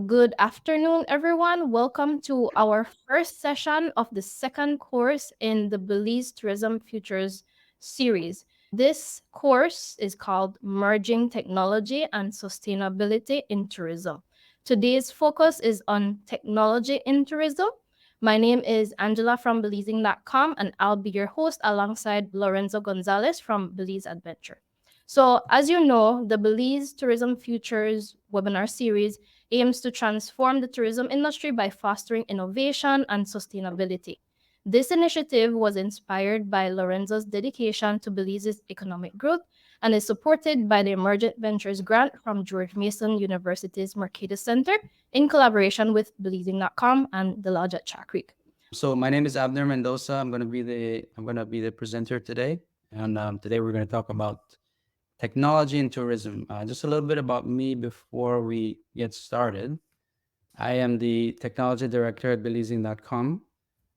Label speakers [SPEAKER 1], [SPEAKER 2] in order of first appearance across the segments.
[SPEAKER 1] Good afternoon, everyone. Welcome to our first session of the second course in the Belize Tourism Futures series. This course is called Merging Technology and Sustainability in Tourism. Today's focus is on technology in tourism. My name is Angela from Belizing.com, and I'll be your host alongside Lorenzo Gonzalez from Belize Adventure. So, as you know, the Belize Tourism Futures webinar series aims to transform the tourism industry by fostering innovation and sustainability. This initiative was inspired by Lorenzo's dedication to Belize's economic growth and is supported by the Emergent Ventures grant from George Mason University's Mercatus Center in collaboration with Believing.com and the Lodge at Chat Creek.
[SPEAKER 2] So my name is Abner Mendoza. I'm gonna be the presenter today, and today we're gonna talk about technology and tourism. Just a little bit about me before we get started. I am the technology director at Believing.com.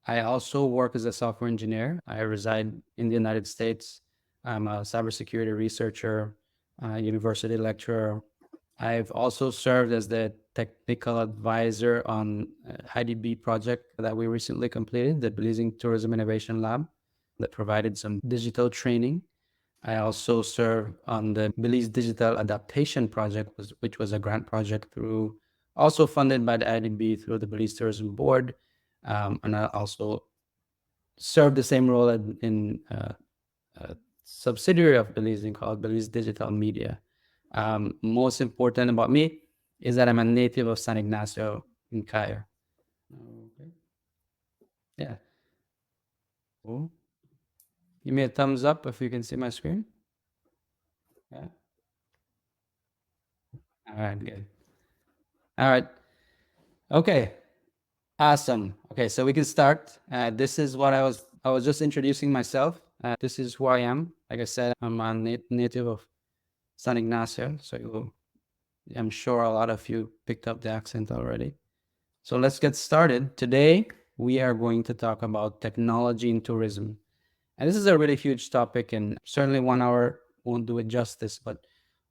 [SPEAKER 2] I also work as a software engineer. I reside in the United States. I'm a cybersecurity researcher, university lecturer. I've also served as the technical advisor on IDB project that we recently completed, the Belize Tourism Innovation Lab, that provided some digital training. I also served on the Belize Digital Adaptation Project, which was a grant project also funded by the IDB through the Belize Tourism Board. And I also served the same role in a subsidiary of Belize called Belize Digital Media. Most important about me is that I'm a native of San Ignacio in Cayo. Okay. Yeah. Cool. Give me a thumbs up if you can see my screen. Yeah. All right, good. All right. Okay. Awesome. Okay, so we can start. This is what I was just introducing myself. This is who I am. Like I said, I'm a native of San Ignacio, so I'm sure a lot of you picked up the accent already. So let's get started. Today, we are going to talk about technology in tourism. And this is a really huge topic, and certainly 1 hour won't do it justice, but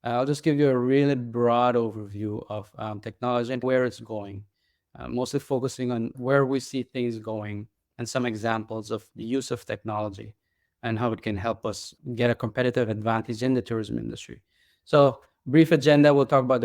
[SPEAKER 2] I'll just give you a really broad overview of technology and where it's going, mostly focusing on where we see things going and some examples of the use of technology and how it can help us get a competitive advantage in the tourism industry. So, brief agenda, we'll talk about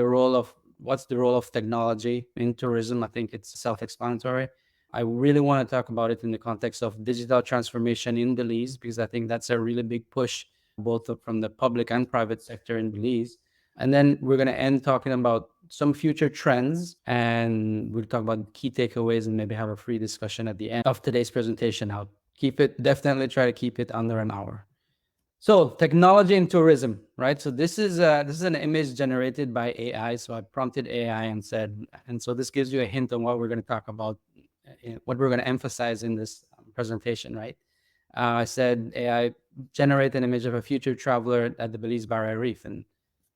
[SPEAKER 2] what's the role of technology in tourism. I think it's self-explanatory. I really want to talk about it in the context of digital transformation in Belize, because I think that's a really big push, both from the public and private sector in Belize. And then we're going to end talking about some future trends, and we'll talk about key takeaways and maybe have a free discussion at the end of today's presentation. I'll definitely try to keep it under an hour. So technology and tourism, right? So this is an image generated by AI. So I prompted AI and said, and so this gives you a hint on what we're going to talk about, what we're going to emphasize in this presentation, right? I said, AI, generate an image of a future traveler at the Belize Barrier Reef, and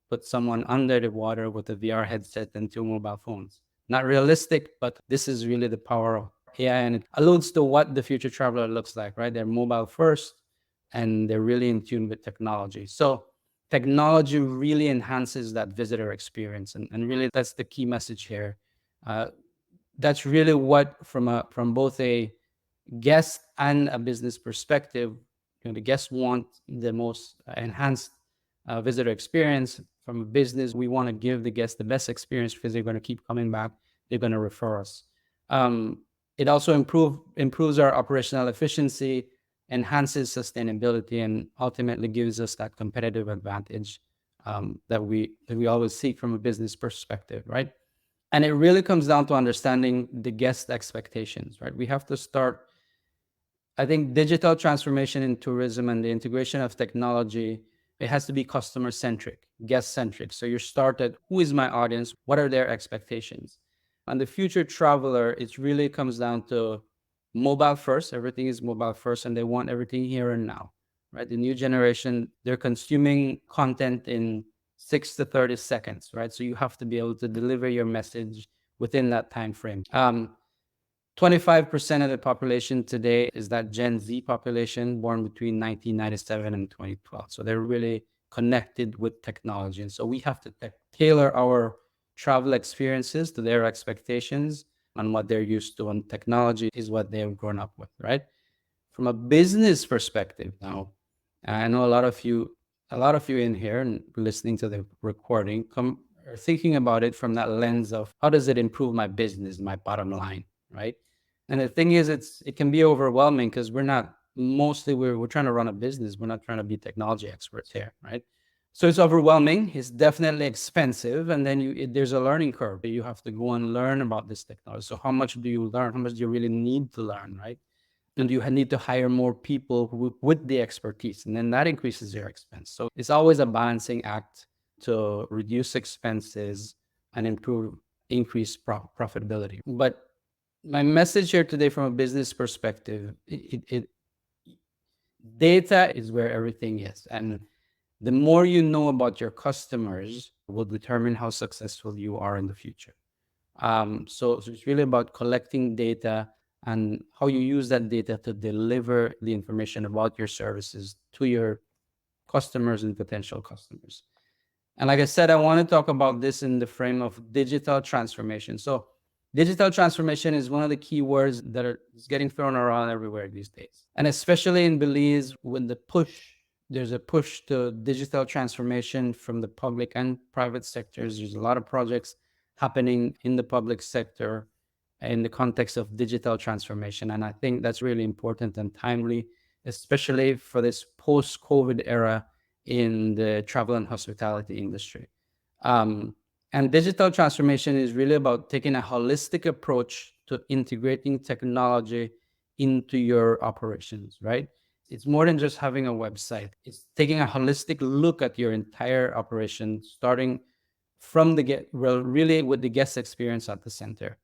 [SPEAKER 2] put someone under the water with a VR headset and 2 mobile phones. Not realistic, but this is really the power of AI, and it alludes to what the future traveler looks like, right? They're mobile first, and they're really in tune with technology. So technology really enhances that visitor experience, and really that's the key message here. That's really what, from both a guest and a business perspective, the guests want the most enhanced visitor experience. From a business, we want to give the guests the best experience because they're going to keep coming back. They're going to refer us. It also improves our operational efficiency, enhances sustainability, and ultimately gives us that competitive advantage that we always seek from a business perspective, right? And it really comes down to understanding the guest expectations, right? We have to start. I think digital transformation in tourism and the integration of technology, it has to be customer centric, guest centric. So you start at, who is my audience? What are their expectations? And the future traveler, it really comes down to mobile first. Everything is mobile first, and they want everything here and now, right? The new generation, they're consuming content in 6 to 30 seconds, right? So you have to be able to deliver your message within that time frame. 25% of the population today is that Gen Z population born between 1997 and 2012. So they're really connected with technology. And so we have to tailor our travel experiences to their expectations, and what they're used to, and technology is what they've grown up with, right? From a business perspective now, I know a lot of you in here and listening to the recording are thinking about it from that lens of how does it improve my business, my bottom line, right? And the thing is, it can be overwhelming because we're trying to run a business. We're not trying to be technology experts here, right? So it's overwhelming. It's definitely expensive, and then there's a learning curve. You have to go and learn about this technology. So how much do you learn? How much do you really need to learn, right? And you need to hire more people with the expertise, and then that increases your expense. So it's always a balancing act to reduce expenses and increase profitability. But my message here today from a business perspective, data is where everything is. And the more you know about your customers will determine how successful you are in the future. So it's really about collecting data and how you use that data to deliver the information about your services to your customers and potential customers. And like I said, I want to talk about this in the frame of digital transformation. So digital transformation is one of the key words that is getting thrown around everywhere these days. And especially in Belize, when there's a push to digital transformation from the public and private sectors. There's a lot of projects happening in the public sector in the context of digital transformation. And I think that's really important and timely, especially for this post-COVID era in the travel and hospitality industry. Um, and digital transformation is really about taking a holistic approach to integrating technology into your operations, right? It's more than just having a website. It's taking a holistic look at your entire operation, starting from really with the guest experience at the center.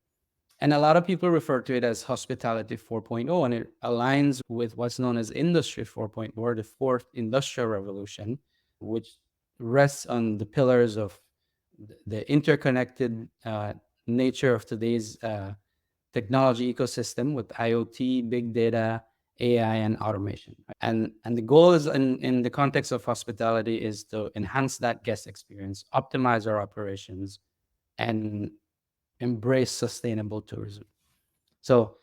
[SPEAKER 2] And a lot of people refer to it as hospitality 4.0, and it aligns with what's known as industry 4.0, or the fourth industrial revolution, which rests on the pillars of the interconnected nature of today's technology ecosystem with IoT, big data, AI, and automation. And the goal is in the context of hospitality is to enhance that guest experience, optimize our operations, and embrace sustainable tourism. So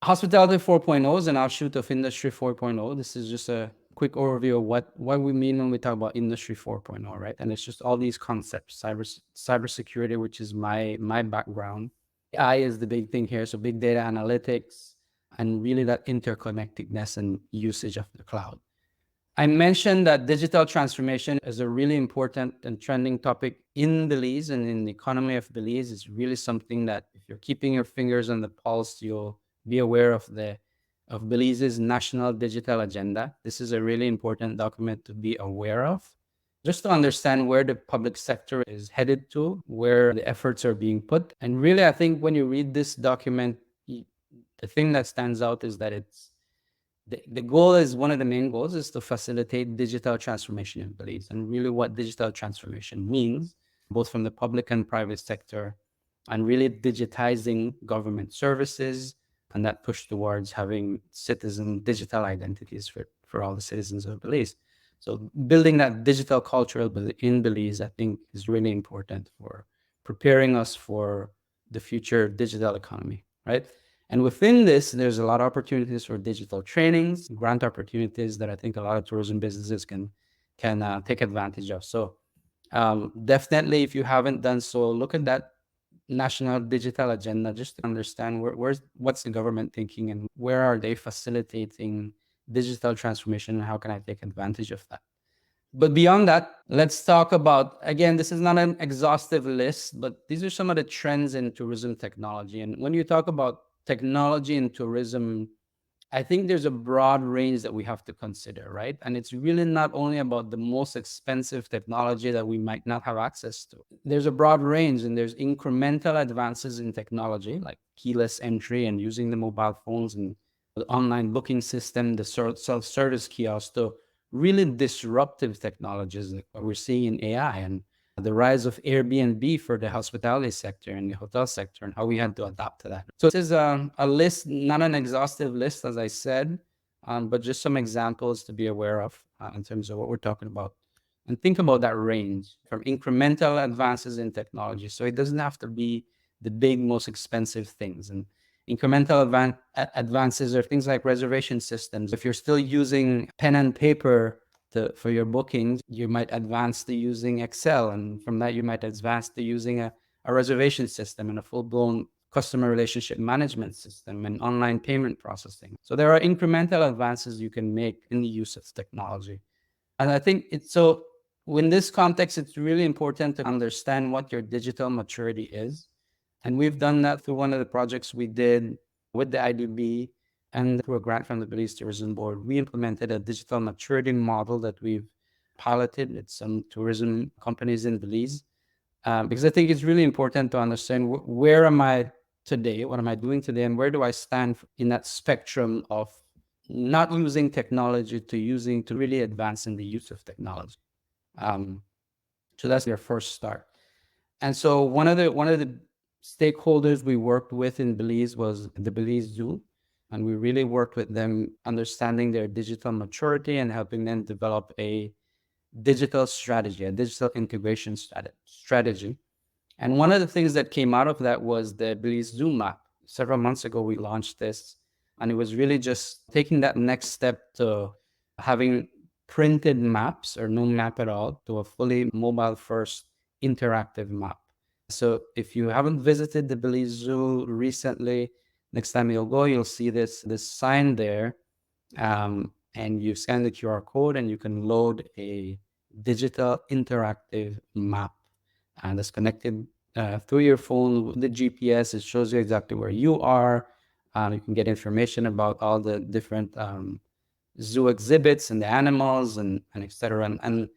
[SPEAKER 2] hospitality 4.0 is an offshoot of industry 4.0. This is just a quick overview of what we mean when we talk about industry 4.0, right? And it's just all these concepts, cybersecurity, which is my background. AI is the big thing here. So big data analytics and really that interconnectedness and usage of the cloud. I mentioned that digital transformation is a really important and trending topic in Belize and in the economy of Belize. Is really something that if you're keeping your fingers on the pulse, you'll be aware of Belize's national digital agenda. This is a really important document to be aware of, just to understand where the public sector is headed to, where the efforts are being put. And really, I think when you read this document, the thing that stands out is that the goal is one of the main goals is to facilitate digital transformation in Belize, and really what digital transformation means, both from the public and private sector, and really digitizing government services, and that push towards having citizen digital identities for all the citizens of Belize. So building that digital culture in Belize, I think, is really important for preparing us for the future digital economy, right? And within this, there's a lot of opportunities for digital trainings, grant opportunities that I think a lot of tourism businesses can take advantage of. So definitely, if you haven't done so, look at that national digital agenda just to understand what's the government thinking and where are they facilitating digital transformation and how can I take advantage of that. But beyond that, let's talk about, again, this is not an exhaustive list, but these are some of the trends in tourism technology. And when you talk about technology in tourism, I think there's a broad range that we have to consider, right? And it's really not only about the most expensive technology that we might not have access to. There's a broad range, and there's incremental advances in technology like keyless entry and using the mobile phones and the online booking system, the self-service kiosk, to really disruptive technologies like what we're seeing in AI and the rise of Airbnb for the hospitality sector and the hotel sector, and how we had to adapt to that. So this is a list, not an exhaustive list, as I said, but just some examples to be aware of in terms of what we're talking about And think about that range from incremental advances in technology. So it doesn't have to be the big, most expensive things. And incremental advances are things like reservation systems. If you're still using pen and paper for your bookings, you might advance to using Excel. And from that, you might advance to using a reservation system and a full blown customer relationship management system and online payment processing. So there are incremental advances you can make in the use of technology. And I think it's so in this context, it's really important to understand what your digital maturity is. And we've done that through one of the projects we did with the IDB and through a grant from the Belize Tourism Board. We implemented a digital maturity model that we've piloted at some tourism companies in Belize. Because I think it's really important to understand where am I today, what am I doing today, and where do I stand in that spectrum of not using technology to using to really advance in the use of technology. Um, so that's their first start. And so one of the stakeholders we worked with in Belize was the Belize Zoo, and we really worked with them understanding their digital maturity and helping them develop a digital strategy, a digital integration strategy. And one of the things that came out of that was the Belize Zoo map. Several months ago, we launched this, and it was really just taking that next step to having printed maps or no map at all to a fully mobile first interactive map. So if you haven't visited the Belize Zoo recently, next time you'll go, you'll see this sign there, and you scan the QR code and you can load a digital interactive map, and it's connected through your phone with the GPS. It shows you exactly where you are. You can get information about all the different zoo exhibits and the animals and et cetera. And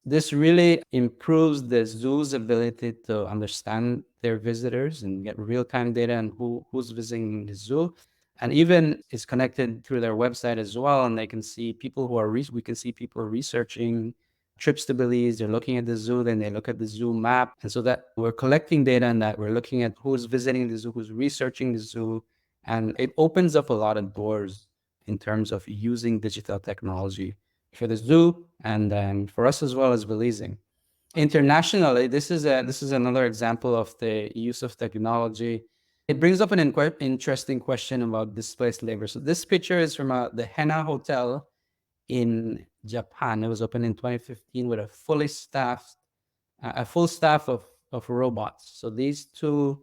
[SPEAKER 2] this really improves the zoo's ability to understand their visitors and get real-time data on who's visiting the zoo. And even is connected through their website as well. And they can see people who are, we can see people researching trips to Belize. They're looking at the zoo, then they look at the zoo map. And so that we're collecting data on that. We're looking at who's visiting the zoo, who's researching the zoo. And it opens up a lot of doors in terms of using digital technology for the zoo and then for us as well as Belizeing. Internationally, this is another example of the use of technology. It brings up an interesting question about displaced labor. So this picture is from the Hena Hotel in Japan. It was opened in 2015 with a full staff of robots. So these two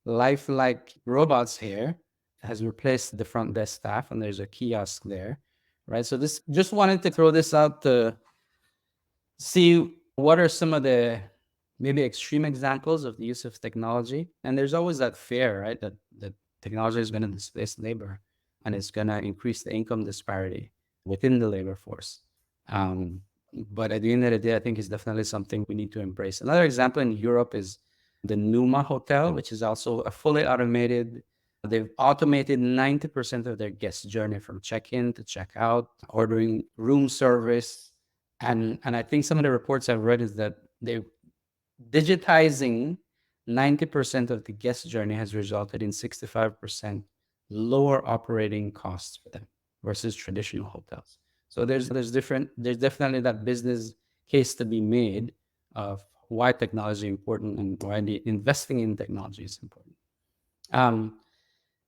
[SPEAKER 2] lifelike robots here has replaced the front desk staff, and there's a kiosk there, right? So this just wanted to throw this out to see what are some of the maybe extreme examples of the use of technology. And there's always that fear, right? That technology is going to displace labor and it's going to increase the income disparity within the labor force. Um, but at the end of the day, I think it's definitely something we need to embrace. Another example in Europe is the Numa Hotel, which is also a fully automated. They've automated 90% of their guest journey from check-in to check-out, ordering room service. And I think some of the reports I've read is that they're digitizing 90% of the guest journey has resulted in 65% lower operating costs for them versus traditional hotels. So there's definitely that business case to be made of why technology is important and why investing in technology is important.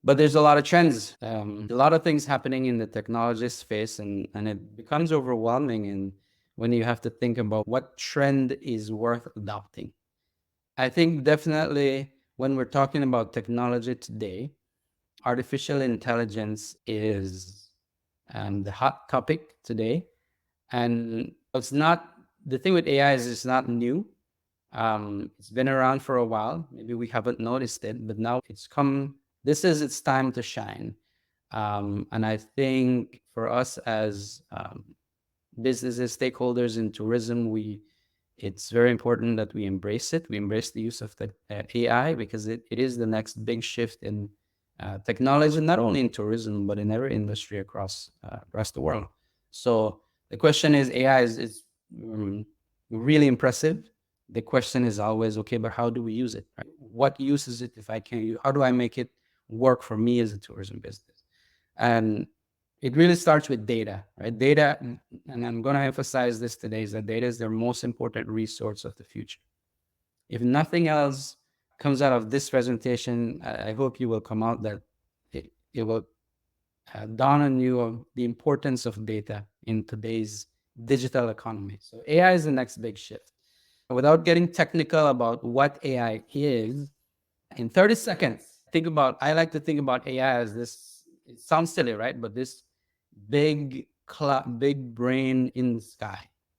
[SPEAKER 2] But there's a lot of trends, a lot of things happening in the technology space, and it becomes overwhelming. And when you have to think about what trend is worth adopting, I think definitely when we're talking about technology today, artificial intelligence is the hot topic today. And it's not, the thing with AI is it's not new. It's been around for a while. Maybe we haven't noticed it, but now it's come. This is its time to shine. And I think for us as businesses, stakeholders in tourism, it's very important that we embrace it. We embrace the use of the AI because it is the next big shift in technology, not only in tourism but in every industry across the world. So the question is, AI is really impressive. The question is always, okay, but how do we use it? Right? What use is it if I can't use? How do I make it work for me as a tourism business? And it really starts with data, right? Data, and I'm going to emphasize this today, is that data is their most important resource of the future. If nothing else comes out of this presentation, I hope you will come out that it will dawn on you of the importance of data in today's digital economy. So AI is the next big shift. Without getting technical about what AI is, in 30 seconds, I like to think about AI as this, it sounds silly, right? But this big brain in the sky,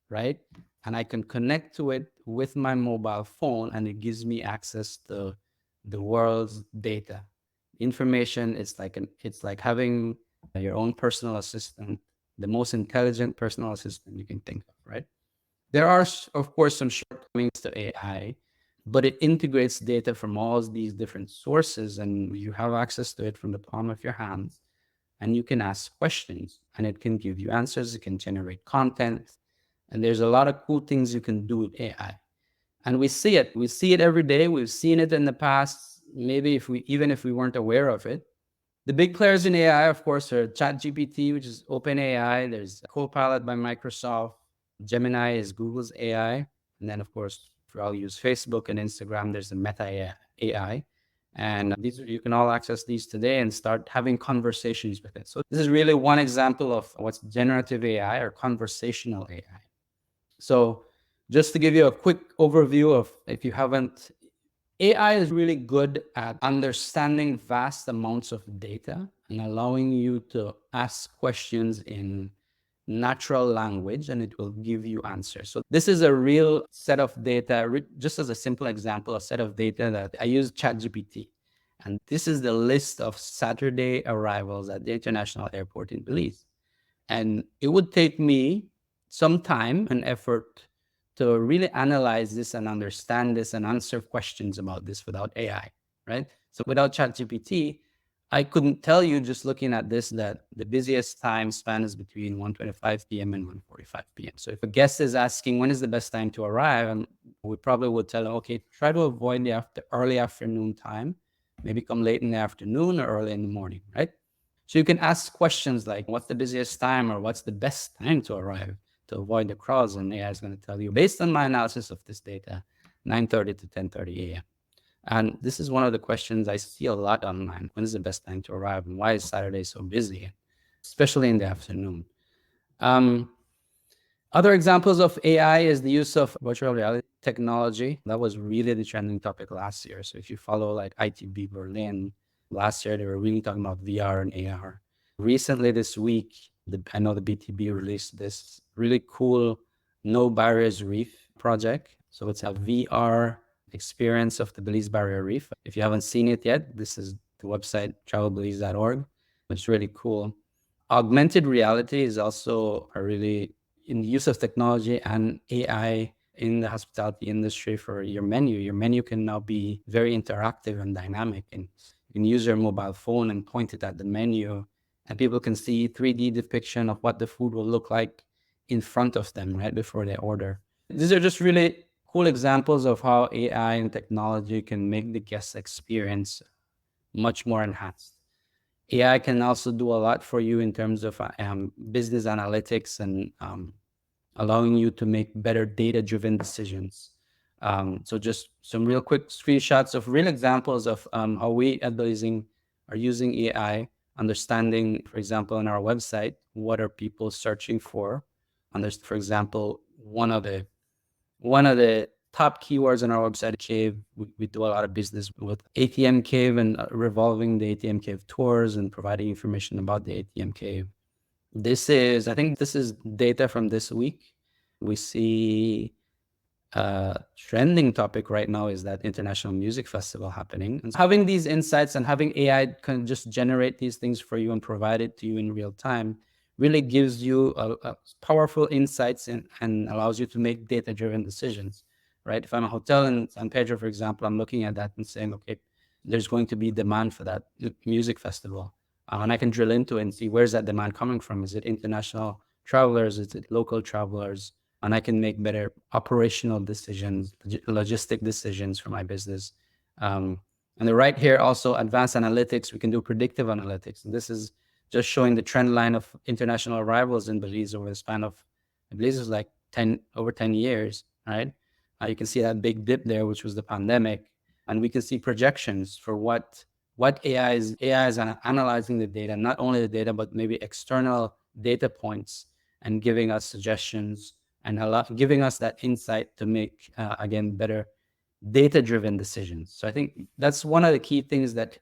[SPEAKER 2] right? And I can connect to it with my mobile phone, and it gives me access to the world's data. Information, it's like having your own personal assistant, the most intelligent personal assistant you can think of, right? There are, of course, some shortcomings to AI, but it integrates data from all these different sources, and you have access to it from the palm of your hands. And you can ask questions, and it can give you answers. It can generate content, and there's a lot of cool things you can do with AI. And we see it. We see it every day. We've seen it in the past. Maybe if we weren't aware of it. The big players in AI, of course, are ChatGPT, which is OpenAI. There's Copilot by Microsoft. Gemini is Google's AI. And then, of course, if we all use Facebook and Instagram, there's the Meta AI. And you can all access these today and start having conversations with it. So this is really one example of what's generative AI or conversational AI. So just to give you a quick overview of, if you haven't, AI is really good at understanding vast amounts of data and allowing you to ask questions in natural language, and it will give you answers. So this is a real set of data, just as a simple example, a set of data that I use ChatGPT. And this is the list of Saturday arrivals at the international airport in Belize. And it would take me some time and effort to really analyze this and understand this and answer questions about this without AI, right? So without ChatGPT, I couldn't tell you, just looking at this, that the busiest time span is between 1:25 p.m. and 1:45 p.m. So if a guest is asking when is the best time to arrive, and we probably would tell them, okay, try to avoid the early afternoon time, maybe come late in the afternoon or early in the morning, right? So you can ask questions like, what's the busiest time, or what's the best time to arrive to avoid the crowds? And AI is going to tell you, based on my analysis of this data, 9:30 to 10:30 a.m. And this is one of the questions I see a lot online. When is the best time to arrive, and why is Saturday so busy, especially in the afternoon? Um, Other examples of AI is the use of virtual reality technology. That was really the trending topic last year. So if you follow like ITB Berlin, last year they were really talking about VR and AR. Recently this week, I know the BTB released this really cool No Barriers Reef project. So it's a VR experience of the Belize Barrier Reef. If you haven't seen it yet, this is the website travelbelize.org. It's really cool. Augmented reality is also a really, in the use of technology and AI in the hospitality industry for your menu. Your menu can now be very interactive and dynamic, and you can use your mobile phone and point it at the menu, and people can see 3D depiction of what the food will look like in front of them right before they order. These are just really cool examples of how AI and technology can make the guest experience much more enhanced. AI can also do a lot for you in terms of business analytics and allowing you to make better data-driven decisions. So just some real quick screenshots of real examples of how we at Blazing are using AI, understanding, for example, on our website, what are people searching for? And there's, for example, one of the top keywords on our website, Cave. We do a lot of business with ATM Cave and revolving the ATM Cave tours and providing information about the ATM Cave. I think this is data from this week. We see trending topic right now is that international music festival happening. And having these insights and having AI can just generate these things for you and provide it to you in real time really gives you a powerful insights and allows you to make data-driven decisions, right? If I'm a hotel in San Pedro, for example, I'm looking at that and saying, okay, there's going to be demand for that music festival. And I can drill into it and see, where's that demand coming from? Is it international travelers? Is it local travelers? And I can make better operational decisions, logistic decisions for my business. And the right here also, advanced analytics. We can do predictive analytics. And this is just showing the trend line of international arrivals in Belize over the span of, I believe it was like 10 years, right? You can see that big dip there, which was the pandemic. And we can see projections for what AI is analyzing the data, not only the data, but maybe external data points and giving us suggestions and giving us that insight to make, again, better data-driven decisions. So I think that's one of the key things that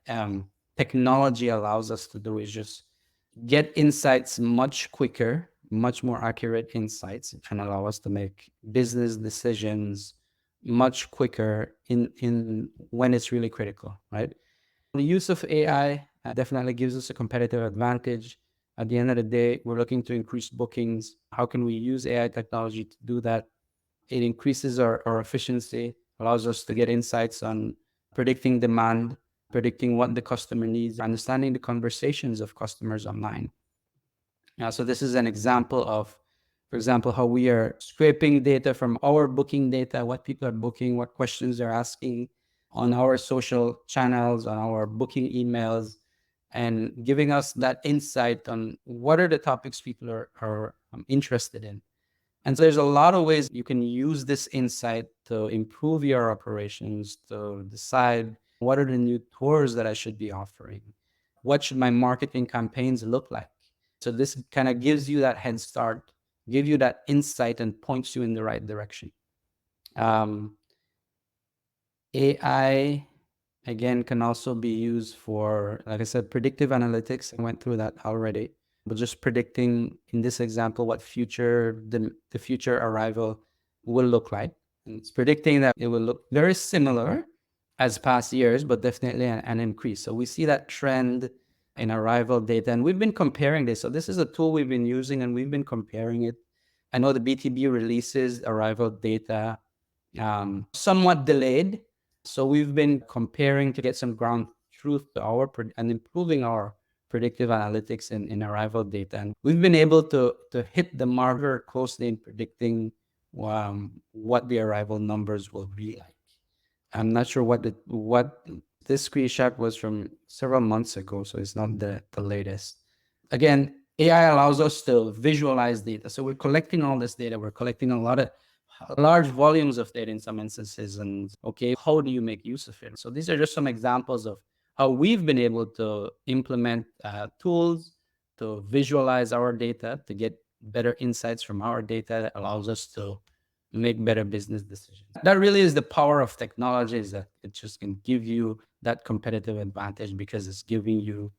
[SPEAKER 2] technology allows us to do, is just get insights much quicker, much more accurate insights, and allow us to make business decisions much quicker in when it's really critical, right? The use of AI definitely gives us a competitive advantage. At the end of the day, we're looking to increase bookings. How can we use AI technology to do that? It increases our efficiency, allows us to get insights on predicting demand, predicting what the customer needs, understanding the conversations of customers online. So this is an example of, for example, how we are scraping data from our booking data, what people are booking, what questions they're asking on our social channels, on our booking emails, and giving us that insight on what are the topics people are interested in. And so there's a lot of ways you can use this insight to improve your operations, to decide what are the new tours that I should be offering? What should my marketing campaigns look like? So this kind of gives you that head start, give you that insight, and points you in the right direction. AI, again, can also be used for, like I said, predictive analytics. I went through that already. But just predicting, in this example, what the future arrival will look like. And it's predicting that it will look very similar as past years, but definitely an increase. So we see that trend in arrival data, and we've been comparing this. So this is a tool we've been using, and we've been comparing it. I know the BTB releases arrival data somewhat delayed. So we've been comparing to get some ground truth to and improving our predictive analytics in arrival data. And we've been able to hit the mark very closely in predicting what the arrival numbers will be like. I'm not sure what this screenshot was from several months ago, so it's not the latest. Again, AI allows us to visualize data. So we're collecting all this data. We're collecting a lot of large volumes of data in some instances. And okay, how do you make use of it? So these are just some examples of how we've been able to implement tools to visualize our data, to get better insights from our data that allows us to make better business decisions. That really is the power of technology, is that it just can give you that competitive advantage because it's giving you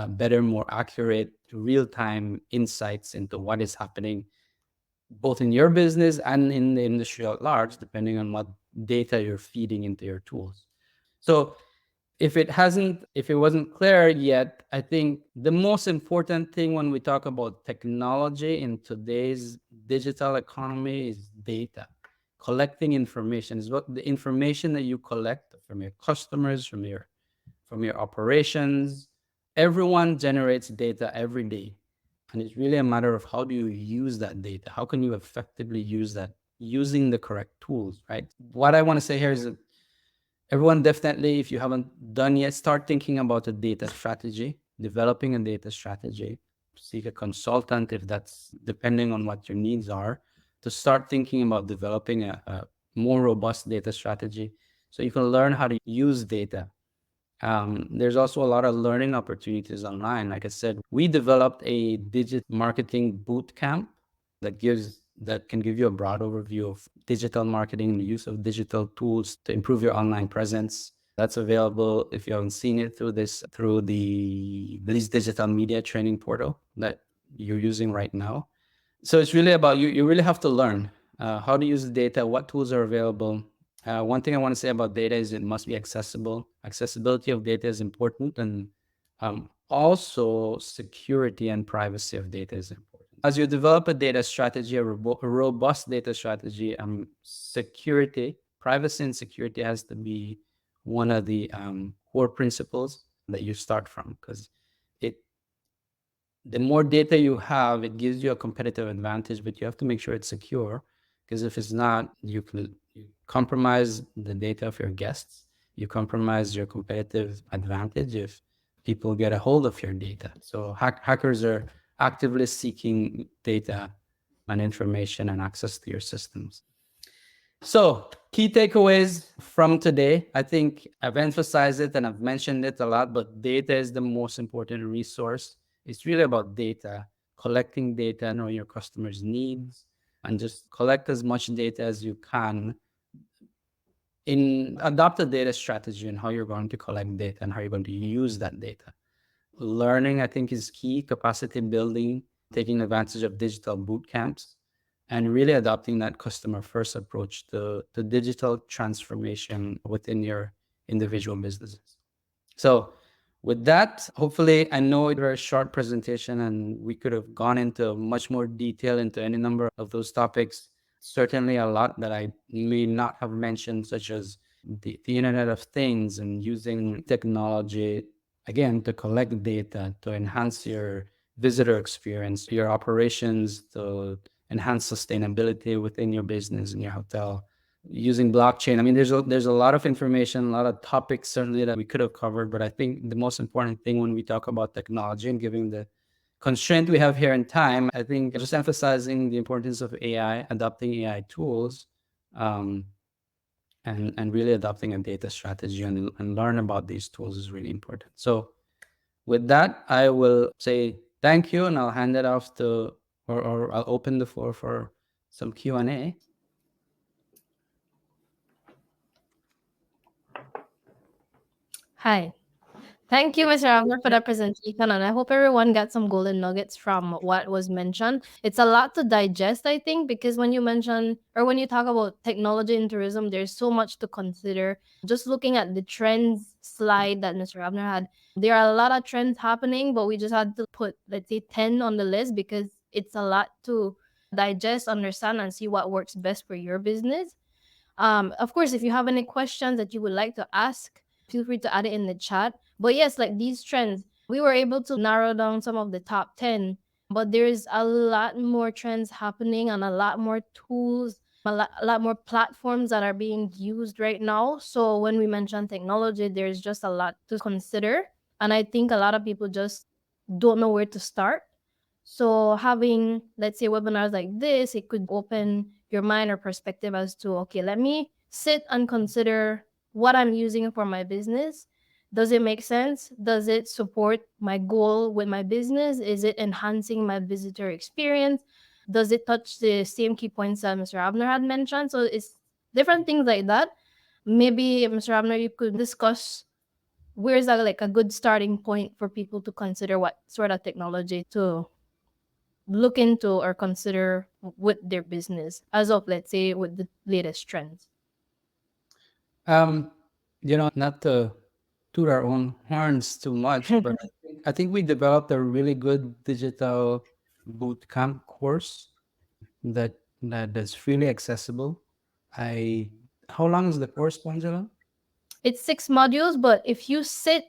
[SPEAKER 2] better, more accurate, real-time insights into what is happening both in your business and in the industry at large, depending on what data you're feeding into your tools. So if it wasn't clear yet, I think the most important thing when we talk about technology in today's digital economy is data. Collecting information is what the information that you collect from your customers, from your operations. Everyone generates data every day. And it's really a matter of how do you use that data? How can you effectively use that using the correct tools, right? What I want to say here is that everyone definitely, if you haven't done yet, start thinking about a data strategy, developing a data strategy. Seek a consultant if that's depending on what your needs are, to start thinking about developing a more robust data strategy so you can learn how to use data. There's also a lot of learning opportunities online. Like I said, we developed a digital marketing boot camp that can give you a broad overview of digital marketing, the use of digital tools to improve your online presence. That's available, if you haven't seen it, through the Belize Digital Media Training Portal that you're using right now. So it's really about you really have to learn how to use the data, what tools are available. One thing I want to say about data is it must be accessible. Accessibility of data is important, and also security and privacy of data is important. As you develop a data strategy, a robust data strategy, security, privacy and security has to be one of the core principles that you start from, because the more data you have, it gives you a competitive advantage, but you have to make sure it's secure, because if it's not, you compromise the data of your guests. You compromise your competitive advantage if people get a hold of your data. So hackers are actively seeking data and information and access to your systems. So, key takeaways from today. I think I've emphasized it and I've mentioned it a lot, but data is the most important resource. It's really about data, collecting data, knowing your customers' needs, and just collect as much data as you can in adopt a data strategy and how you're going to collect data and how you're going to use that data. Learning, I think, is key. Capacity building, taking advantage of digital boot camps, and really adopting that customer first approach to digital transformation within your individual businesses. So, with that, hopefully, I know it was a very short presentation and we could have gone into much more detail into any number of those topics. Certainly, a lot that I may not have mentioned, such as the Internet of Things and using technology, again, to collect data, to enhance your visitor experience, your operations, to enhance sustainability within your business and your hotel using blockchain. I mean, there's a lot of information, a lot of topics certainly that we could have covered, but I think the most important thing when we talk about technology and given the constraint we have here in time, I think just emphasizing the importance of AI, adopting AI tools, um, and really adopting a data strategy and learn about these tools is really important. So with that, I will say thank you and I'll hand it off to, or I'll open the floor for some Q&A.
[SPEAKER 1] Hi. Thank you, Mr. Abner, for that presentation. And I hope everyone got some golden nuggets from what was mentioned. It's a lot to digest, I think, because when you mention or when you talk about technology in tourism, there's so much to consider. Just looking at the trends slide that Mr. Abner had, there are a lot of trends happening, but we just had to put, let's say, 10 on the list because it's a lot to digest, understand, and see what works best for your business. Of course, if you have any questions that you would like to ask, feel free to add it in the chat. But yes, like these trends, we were able to narrow down some of the top 10, but there's a lot more trends happening and a lot more tools, a lot more platforms that are being used right now. So when we mention technology, there's just a lot to consider. And I think a lot of people just don't know where to start. So having, let's say, webinars like this, it could open your mind or perspective as to, okay, let me sit and consider what I'm using for my business. Does it make sense? Does it support my goal with my business? Is it enhancing my visitor experience? Does it touch the same key points that Mr. Abner had mentioned? So it's different things like that. Maybe Mr. Abner, you could discuss where's like a good starting point for people to consider what sort of technology to look into or consider with their business as of, let's say, with the latest trends.
[SPEAKER 2] Um, not to toot our own horns too much, but I think we developed a really good digital boot camp course that's really accessible. I How long is the course, Angela?
[SPEAKER 1] It's 6 modules, but if you sit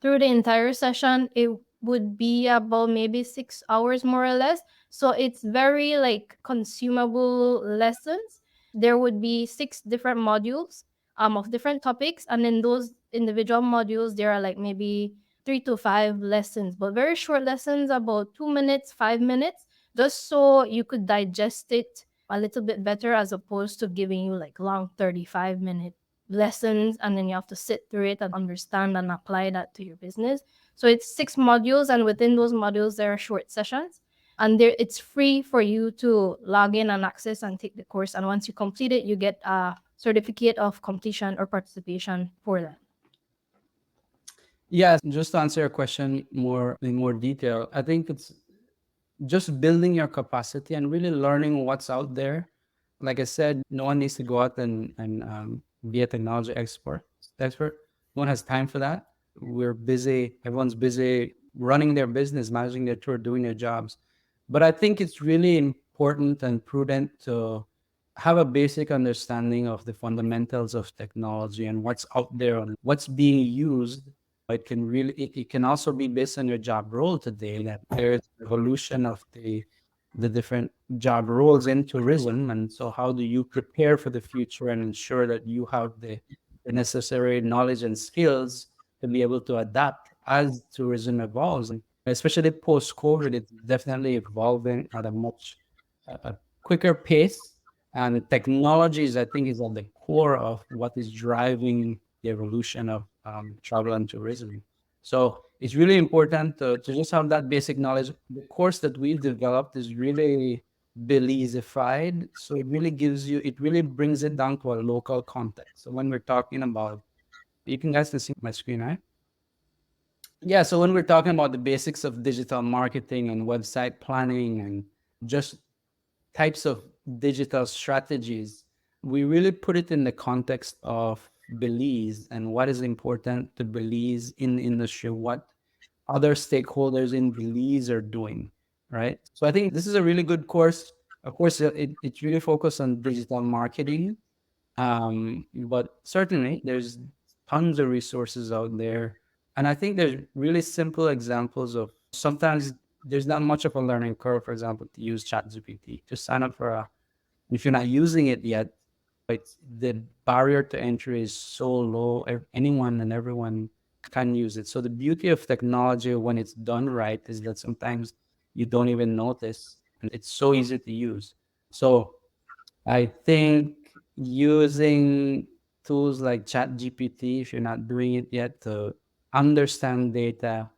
[SPEAKER 1] through the entire session, it would be about maybe 6 hours more or less. So it's very like consumable lessons. There would be 6 different modules of different topics, and in those individual modules, there are like maybe 3 to 5 lessons, but very short lessons, about 2 minutes, 5 minutes, just so you could digest it a little bit better as opposed to giving you like long 35-minute lessons and then you have to sit through it and understand and apply that to your business. So it's 6 modules, and within those modules there are short sessions, and there it's free for you to log in and access and take the course, and once you complete it you get a certificate of completion or participation for that.
[SPEAKER 2] Yes, just to answer your question more in more detail, I think it's just building your capacity and really learning what's out there. Like I said, no one needs to go out and be a technology expert. No one has time for that. We're busy. Everyone's busy running their business, managing their tour, doing their jobs. But I think it's really important and prudent to have a basic understanding of the fundamentals of technology and what's out there and what's being used. It can also be based on your job role today that there's evolution of the different job roles in tourism. And so how do you prepare for the future and ensure that you have the necessary knowledge and skills to be able to adapt as tourism evolves, and especially post COVID, it's definitely evolving at a much a quicker pace. And the technologies, I think, is at the core of what is driving the evolution of travel and tourism. So it's really important to just have that basic knowledge. The course that we've developed is really Belizefied. So it really gives you, it really brings it down to a local context. So when we're talking about, you can guys can see my screen, right? Yeah. So when we're talking about the basics of digital marketing and website planning and just types of digital strategies, we really put it in the context of Belize and what is important to Belize in the industry, what other stakeholders in Belize are doing, right? So I think this is a really good course. Of course, it's really focused on digital marketing, but certainly there's tons of resources out there. And I think there's really simple examples of sometimes there's not much of a learning curve, for example, to use ChatGPT. Just sign up for a, if you're not using it yet, it's the barrier to entry is so low. Anyone and everyone can use it. So the beauty of technology when it's done right is that sometimes you don't even notice and it's so easy to use. So I think using tools like ChatGPT, if you're not doing it yet, to understand data,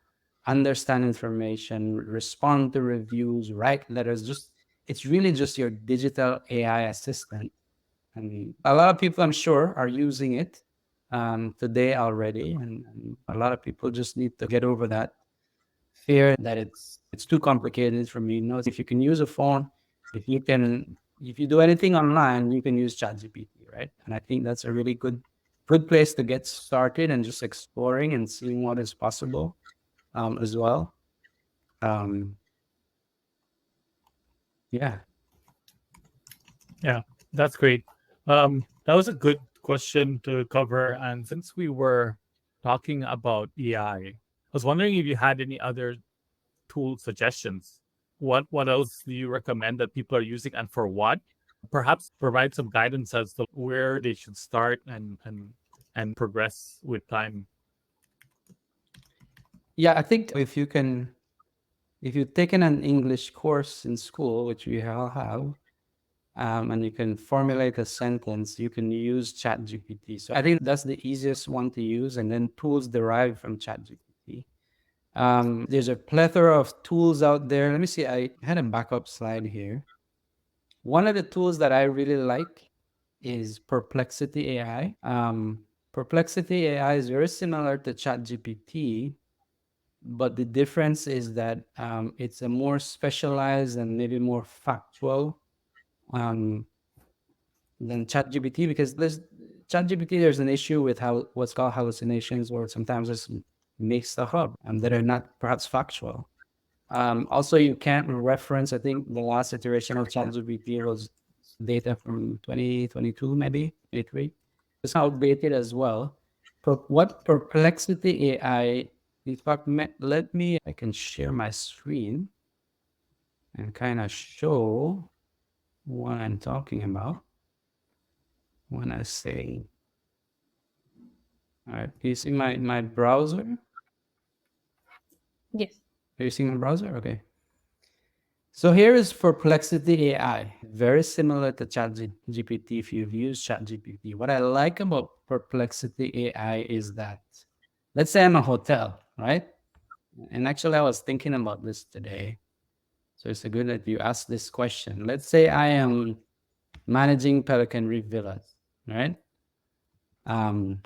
[SPEAKER 2] understand information, respond to reviews, write letters, just it's really just your digital AI assistant. And a lot of people, I'm sure, are using it today already, and a lot of people just need to get over that fear that it's too complicated for me. No, if you can use a phone, if you do anything online, you can use ChatGPT, right? And I think that's a really good place to get started and just exploring and seeing what is possible as well. Um, yeah.
[SPEAKER 3] Yeah, that's great. That was a good question to cover. And since we were talking about AI, I was wondering if you had any other tool suggestions. What else do you recommend that people are using and for what? Perhaps provide some guidance as to where they should start and progress with time.
[SPEAKER 2] Yeah, I think if you've taken an English course in school, which we all have, and you can formulate a sentence, you can use ChatGPT. So I think that's the easiest one to use, and then tools derived from ChatGPT. There's a plethora of tools out there. Let me see. I had a backup slide here. One of the tools that I really like is Perplexity AI. Perplexity AI is very similar to ChatGPT, but the difference is that it's a more specialized and maybe more factual um, than ChatGPT because ChatGPT. There's an issue with how what's called hallucinations, or sometimes just make stuff up and that are not perhaps factual. Also, you can't reference. I think the last iteration of ChatGPT was data from 2022, maybe 23. It's outdated as well. But what Perplexity AI, in fact, let me, I can share my screen and kind of show what I'm talking about when I say, all right, you see my browser?
[SPEAKER 1] Yes.
[SPEAKER 2] Are you seeing my browser? Okay. So here is Perplexity AI, very similar to ChatGPT if you've used ChatGPT. What I like about Perplexity AI is that, let's say I'm a hotel, right? And actually, I was thinking about this today. So it's a good that you ask this question. Let's say I am managing Pelican Reef Villas, right? Um,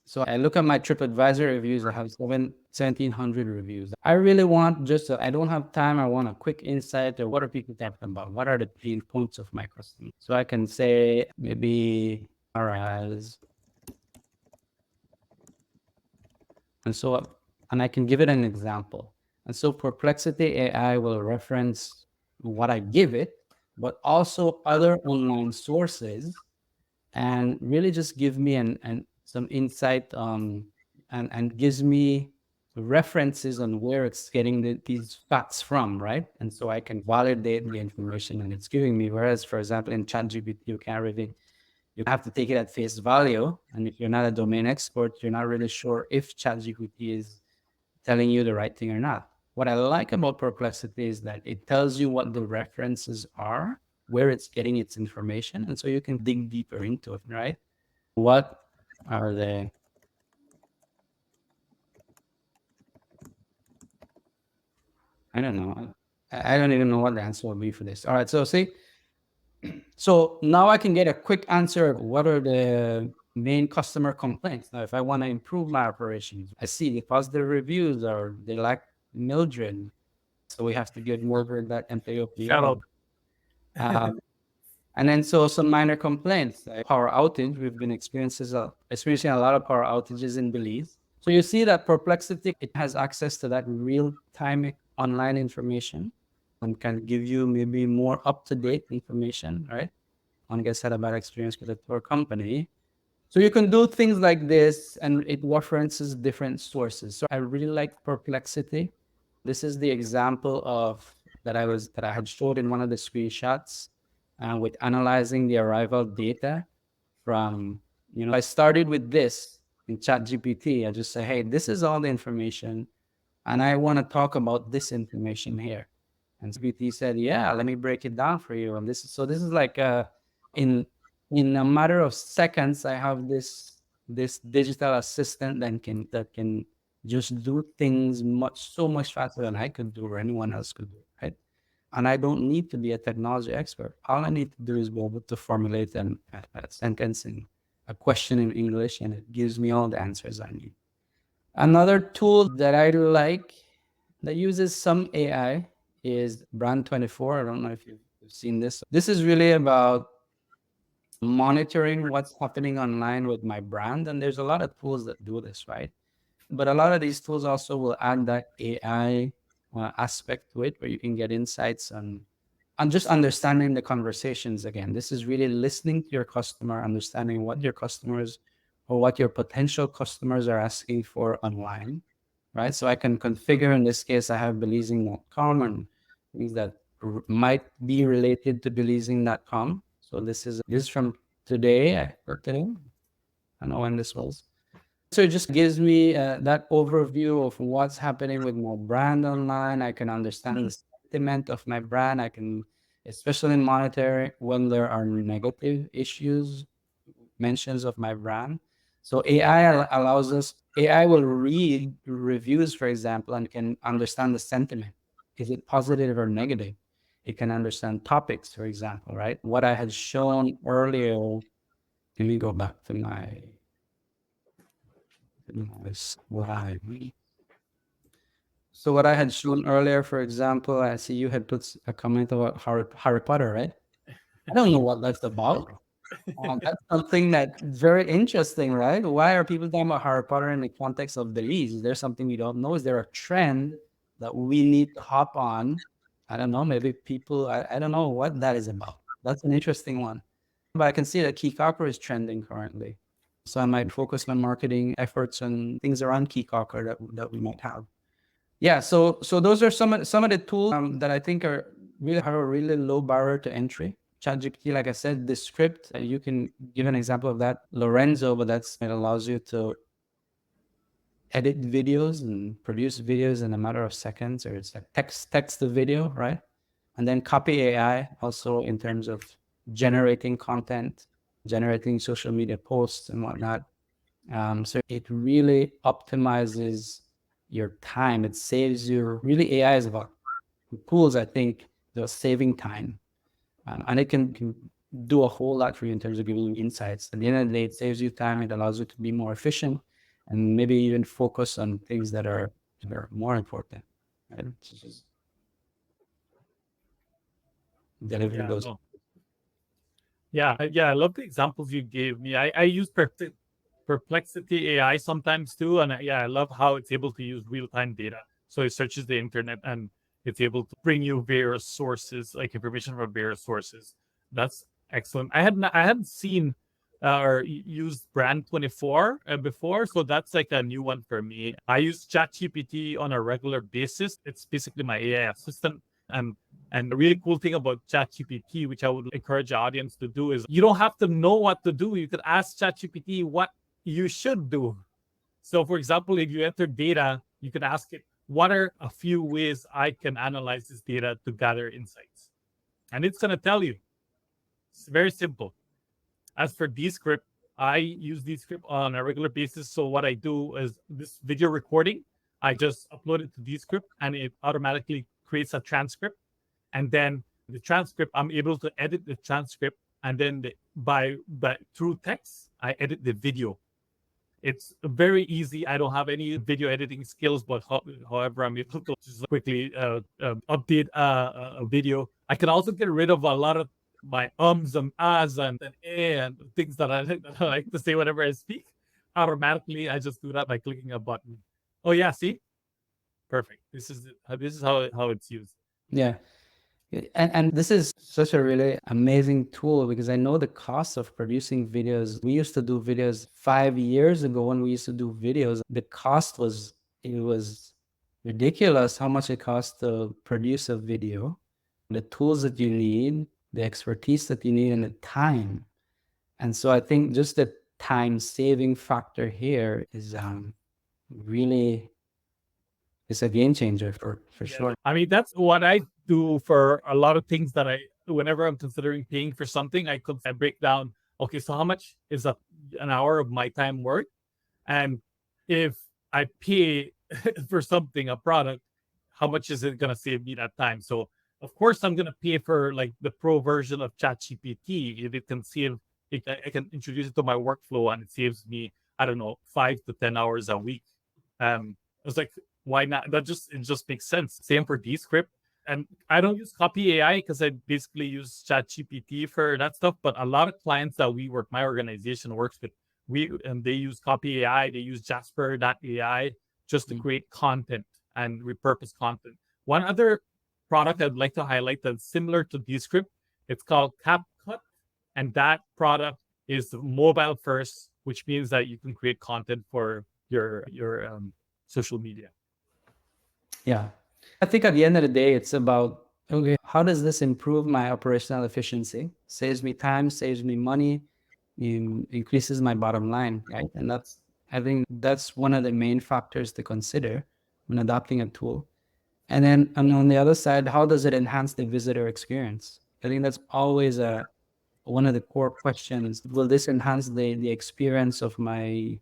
[SPEAKER 2] So I look at my TripAdvisor reviews. I have 1,700 reviews. I really want just, I don't have time. I want a quick insight of what are people talking about? What are the pain points of my customer? So I can say maybe arise. And so, and I can give it an example. And so Perplexity AI will reference what I give it, but also other online sources and really just give me an some insight and gives me references on where it's getting these facts from, right? And so I can validate the information and it's giving me. Whereas, for example, in ChatGPT, You have to take it at face value. And if you're not a domain expert, you're not really sure if ChatGPT is telling you the right thing or not. What I like about Perplexity is that it tells you what the references are, where it's getting its information, and so you can dig deeper into it, right? What are the I don't know. I don't even know what the answer will be for this. All right, so see, so now I can get a quick answer of what are the main customer complaints. Now, if I want to improve my operations, I see the positive reviews or they lack Mildred. So we have to give Mildred that
[SPEAKER 3] Shout
[SPEAKER 2] MPO.
[SPEAKER 3] out.
[SPEAKER 2] Um, and then so some minor complaints, like power outage. We've been experiencing a lot of power outages in Belize. So you see that Perplexity, it has access to that real-time online information and can give you maybe more up-to-date information, right? On guest had a bad experience with a tour company. So you can do things like this and it references different sources. So I really like Perplexity. This is the example of that I had showed in one of the screenshots with analyzing the arrival data from, I started with this in ChatGPT. I just say, hey, this is all the information and I want to talk about this information here. And GPT said, yeah, let me break it down for you. And this is like in in a matter of seconds, I have this digital assistant that can just do things so much faster than I could do or anyone else could do, right? And I don't need to be a technology expert. All I need to do is be able to formulate a sentence in a question in English, and it gives me all the answers I need. Another tool that I like that uses some AI is Brand 24. I don't know if you've seen this. This is really about monitoring what's happening online with my brand. And there's a lot of tools that do this, right? But a lot of these tools also will add that AI aspect to it where you can get insights on just understanding the conversations again. This is really listening to your customer, understanding what your customers or what your potential customers are asking for online, right? So I can configure, in this case, I have Belizeing.com and things that might be related to Belizeing.com. So this is from today. I worked it in. I don't know when this was. So it just gives me that overview of what's happening with my brand online. I can understand the sentiment of my brand. I can, especially monitor when there are negative issues, mentions of my brand. So allows us, AI will read reviews, for example, and can understand the sentiment. Is it positive or negative? It can understand topics, for example, right? What I had shown earlier, let me go back to my slide. So what I had shown earlier, for example, I see you had put a comment about Harry Potter, right? I don't know what that's about. That's something that's very interesting, right? Why are people talking about Harry Potter in the context of Belize? Is there something we don't know? Is there a trend that we need to hop on? I don't know. Maybe people, I don't know what that is about. That's an interesting one. But I can see that Key Copper is trending currently. So I might focus my marketing efforts on things around Key Copper that we might have. Yeah, so those are some of the tools that I think are really have a really low barrier to entry. ChatGPT, like I said, the script, you can give an example of that. Lorenzo, but it allows you to edit videos and produce videos in a matter of seconds, or it's like text to video, right? And then copy AI also in terms of generating content, generating social media posts and whatnot. So it really optimizes your time. It saves you. Really, AI is about tools. I think they're saving time, and it can do a whole lot for you in terms of giving you insights. At the end of the day, it saves you time. It allows you to be more efficient, and maybe even focus on things that are more important. Right? Just delivering
[SPEAKER 3] Yeah,
[SPEAKER 2] those.
[SPEAKER 3] no. Yeah, I love the examples you gave me. I use Perplexity AI sometimes too, and I love how it's able to use real time data. So it searches the internet and it's able to bring you various sources, like information from various sources. That's excellent. I hadn't seen or used Brand 24 before, so that's like a new one for me. I use ChatGPT on a regular basis. It's basically my AI assistant, and And the really cool thing about ChatGPT, which I would encourage the audience to do, is you don't have to know what to do. You could ask ChatGPT what you should do. So, for example, if you enter data, you can ask it, what are a few ways I can analyze this data to gather insights? And it's going to tell you. It's very simple. As for Descript, I use Descript on a regular basis. So what I do is this video recording, I just upload it to Descript and it automatically creates a transcript. And then the transcript, I'm able to edit the transcript, and then by through text, I edit the video. It's very easy. I don't have any video editing skills, but however, I'm able to just quickly update a video. I can also get rid of a lot of my ums and ahs and and things that that I like to say whenever I speak. Automatically, I just do that by clicking a button. Oh yeah, see, perfect. This is how it's used.
[SPEAKER 2] Yeah. And this is such a really amazing tool because I know the cost of producing videos. We used to do videos 5 years ago. When we used to do videos, the cost was, it was ridiculous how much it costs to produce a video, the tools that you need, the expertise that you need, and the time. And so I think just the time saving factor here is really, it's a game changer for sure.
[SPEAKER 3] I mean, that's what I do for a lot of things that whenever I'm considering paying for something, I break down, okay, so how much is an hour of my time worth? And if I pay for something, a product, how much is it going to save me that time? So, of course, I'm going to pay for like the pro version of ChatGPT. If it can save, I can introduce it to my workflow and it saves me, I don't know, 5 to 10 hours a week. I was like, why not? It just makes sense. Same for Descript. And I don't use Copy AI because I basically use ChatGPT for that stuff. But a lot of clients that my organization works with, they use Copy AI, they use Jasper.ai just to create content and repurpose content. One other product I'd like to highlight that's similar to Descript, it's called CapCut, and that product is mobile first, which means that you can create content for your social media.
[SPEAKER 2] Yeah. I think at the end of the day, it's about, okay, how does this improve my operational efficiency? Saves me time, saves me money, increases my bottom line, right? And I think that's one of the main factors to consider when adopting a tool. And then on the other side, how does it enhance the visitor experience? I think that's always one of the core questions. Will this enhance the experience of my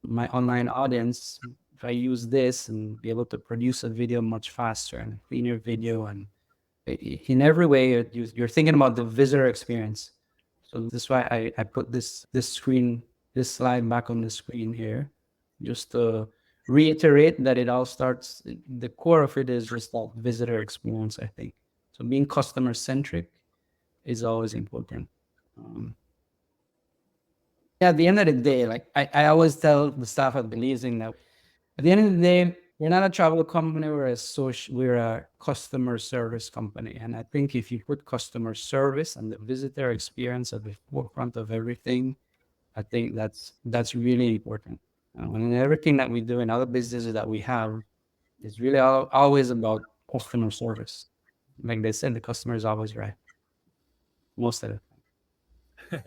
[SPEAKER 2] online audience if I use this and be able to produce a video much faster and a cleaner video? And in every way, you're thinking about the visitor experience. So this is why I put this slide back on the screen here, just to reiterate that it all starts, the core of it is just that visitor experience, I think. So being customer centric is always important. Yeah, at the end of the day, like I always tell the staff at Belizeing that at the end of the day, we're not a travel company, we're a customer service company. And I think if you put customer service and the visitor experience at the forefront of everything, I think that's really important. And everything that we do in other businesses that we have is really always about customer service. Like they said, the customer is always right. Most of it.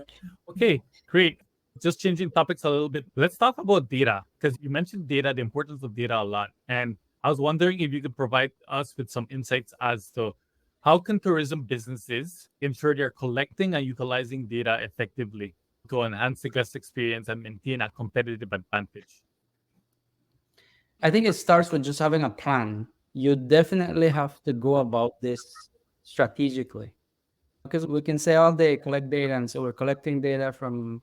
[SPEAKER 3] Okay, great. Just changing topics a little bit. Let's talk about data because you mentioned data, the importance of data a lot. And I was wondering if you could provide us with some insights as to how can tourism businesses ensure they're collecting and utilizing data effectively to enhance the guest experience and maintain a competitive advantage?
[SPEAKER 2] I think it starts with just having a plan. You definitely have to go about this strategically. Because we can say all day collect data, and so we're collecting data from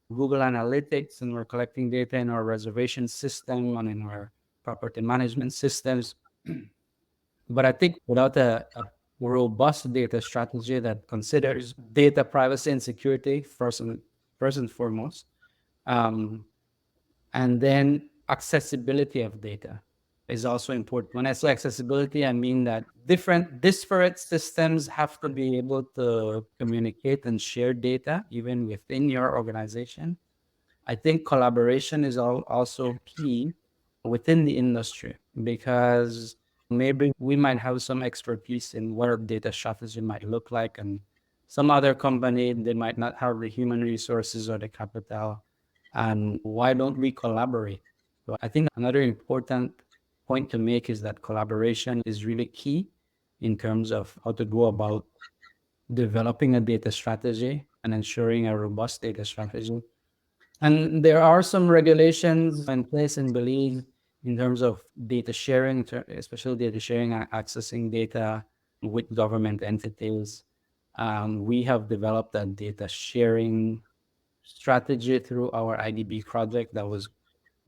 [SPEAKER 2] Google Analytics, and we're collecting data in our reservation system and in our property management systems. But I think without a robust data strategy that considers data privacy and security first and foremost, um, and then accessibility of data is also important. When I say accessibility, I mean that different disparate systems have to be able to communicate and share data even within your organization. I think collaboration is also key within the industry because maybe we might have some expertise in what a data strategy might look like, and some other company, they might not have the human resources or the capital. And why don't we collaborate? So I think another important point to make is that collaboration is really key in terms of how to go about developing a data strategy and ensuring a robust data strategy. And there are some regulations in place in Belize in terms of data sharing, especially data sharing and accessing data with government entities. We have developed a data sharing strategy through our IDB project that was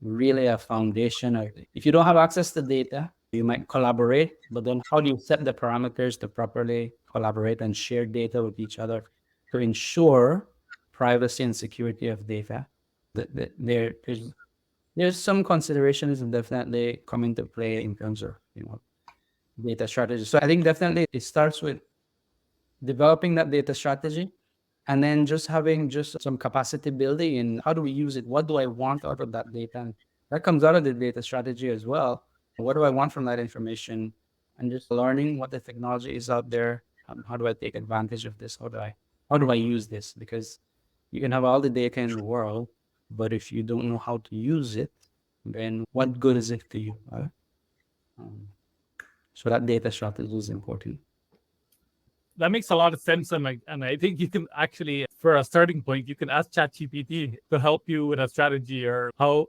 [SPEAKER 2] really a foundation. If you don't have access to data, you might collaborate, but then how do you set the parameters to properly collaborate and share data with each other to ensure privacy and security of data? There's some considerations that definitely come into play in terms of data strategy. So I think definitely it starts with developing that data strategy, and then just having just some capacity building in how do we use it? What do I want out of that data? And that comes out of the data strategy as well. What do I want from that information? And just learning what the technology is out there. How do I take advantage of this? How do I use this? Because you can have all the data in the world, but if you don't know how to use it, then what good is it to you? Um, so that data strategy is important.
[SPEAKER 3] That makes a lot of sense, and I think you can actually, for a starting point, you can ask ChatGPT to help you with a strategy, or how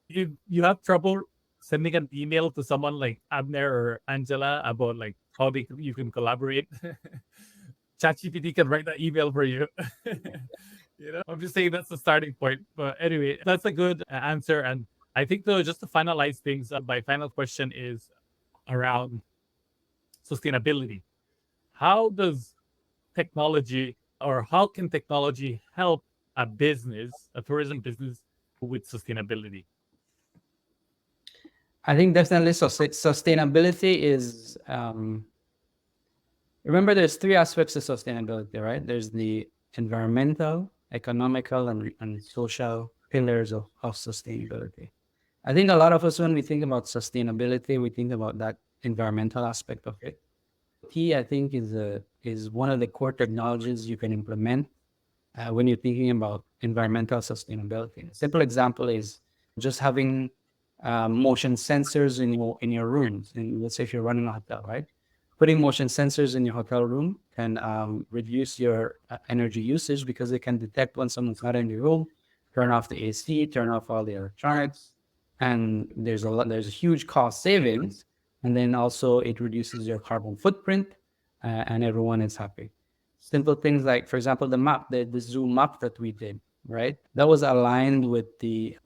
[SPEAKER 3] you have trouble sending an email to someone like Abner or Angela about like how you can collaborate. ChatGPT can write that email for you. I'm just saying that's the starting point. But anyway, that's a good answer. And I think though, just to finalize things, my final question is around sustainability. How does technology, or how can technology help a tourism business, with sustainability?
[SPEAKER 2] I think definitely sustainability is remember, there's three aspects of sustainability, right? There's the environmental, economical, and social pillars of sustainability. I think a lot of us, when we think about sustainability, we think about that environmental aspect of it. I think is one of the core technologies you can implement when you're thinking about environmental sustainability. A simple example is just having motion sensors in your rooms. And let's say if you're running a hotel, right? Putting motion sensors in your hotel room can reduce your energy usage because it can detect when someone's not in your room, turn off the AC, turn off all the electronics, and there's a huge cost savings. And then also it reduces your carbon footprint, and everyone is happy. Simple things like, for example, the Zoom map that we did, right? That was aligned with the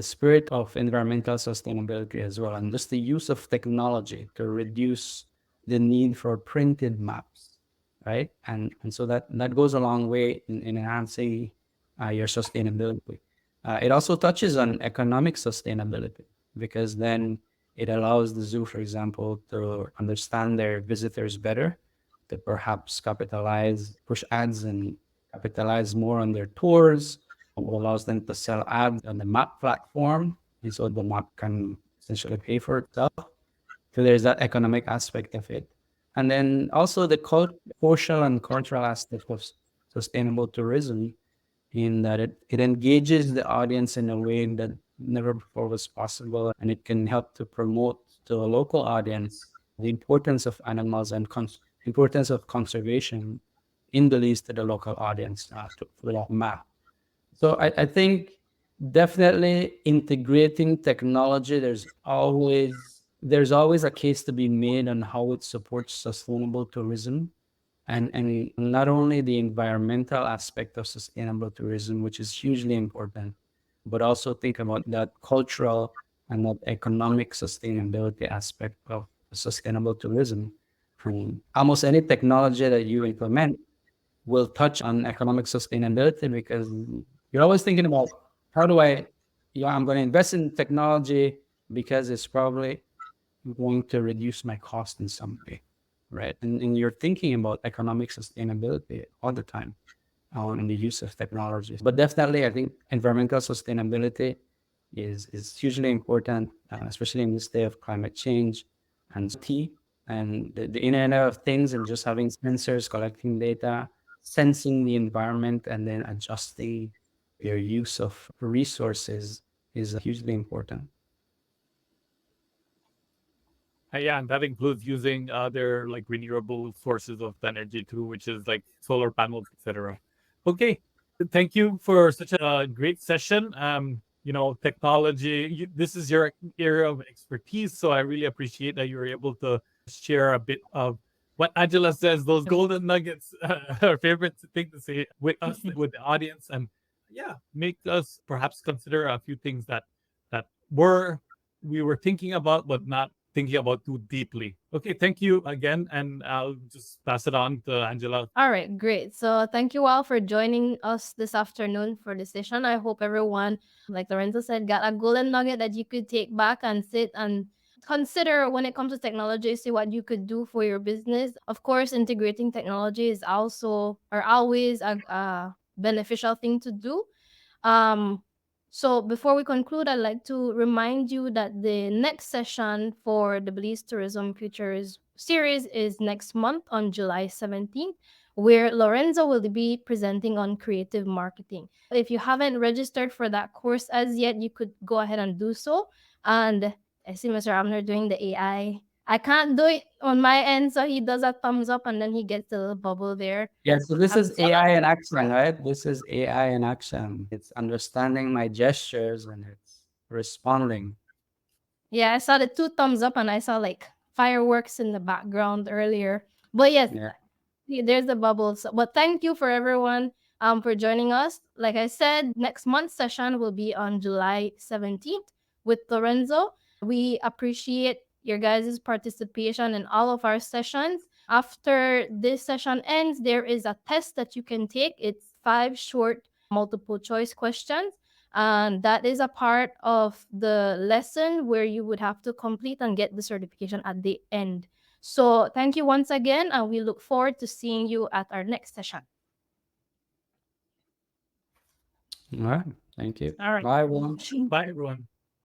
[SPEAKER 2] spirit of environmental sustainability as well, and just the use of technology to reduce the need for printed maps, right? And so that goes a long way in enhancing your sustainability. It also touches on economic sustainability because then it allows the zoo, for example, to understand their visitors better, to perhaps push ads and capitalize more on their tours. It allows them to sell ads on the map platform, and so the map can essentially pay for itself. So there's that economic aspect of it. And then also the social and cultural aspect of sustainable tourism, in that it engages the audience in a way that never before was possible, and it can help to promote to a local audience the importance of animals and importance of conservation in Belize to the local audience for that map. So I think definitely integrating technology, there's always a case to be made on how it supports sustainable tourism, and not only the environmental aspect of sustainable tourism, which is hugely important, but also think about that cultural and that economic sustainability aspect of sustainable tourism. Almost any technology that you implement will touch on economic sustainability, because you're always thinking about how do I'm going to invest in technology because it's probably going to reduce my cost in some way, right? And you're thinking about economic sustainability all the time in the use of technologies. But definitely, I think environmental sustainability is hugely important, especially in this day of climate change. and and the Internet of Things, and just having sensors collecting data, sensing the environment, and then adjusting your use of resources is hugely important.
[SPEAKER 3] Yeah, and that includes using other like renewable sources of energy too, which is like solar panels, etc. Okay, thank you for such a great session. Technology. This is your area of expertise, so I really appreciate that you were able to share a bit of what Angela says. Those golden nuggets, her favorite thing to say with us, with the audience, and yeah, make us perhaps consider a few things that we were thinking about, but not thinking about too deeply. Okay, thank you again, and I'll just pass it on to Angela.
[SPEAKER 1] All right, great. So thank you all for joining us this afternoon for the session. I hope everyone, like Lorenzo said, got a golden nugget that you could take back and sit and consider when it comes to technology, see what you could do for your business. Of course, integrating technology is also or always a beneficial thing to do. Um, so before we conclude, I'd like to remind you that the next session for the Belize Tourism Futures series is next month on July 17th, where Lorenzo will be presenting on creative marketing. If you haven't registered for that course as yet, you could go ahead and do so. And I see Mr. Abner doing the AI. I can't do it on my end, so he does a thumbs up and then he gets the little bubble there.
[SPEAKER 2] Yeah, so this is AI in action, right? This is AI in action. It's understanding my gestures and it's responding.
[SPEAKER 1] Yeah, I saw the two thumbs up and I saw like fireworks in the background earlier. But yes,
[SPEAKER 2] Yeah.
[SPEAKER 1] there's the bubbles. But thank you for everyone for joining us. Like I said, next month's session will be on July 17th with Lorenzo. We appreciate your guys' participation in all of our sessions. After this session ends, there is a test that you can take. It's 5 short multiple choice questions. And that is a part of the lesson where you would have to complete and get the certification at the end. So thank you once again, and we look forward to seeing you at our next session.
[SPEAKER 2] All right. Thank you.
[SPEAKER 1] All right.
[SPEAKER 2] Bye, everyone.
[SPEAKER 3] Bye, everyone.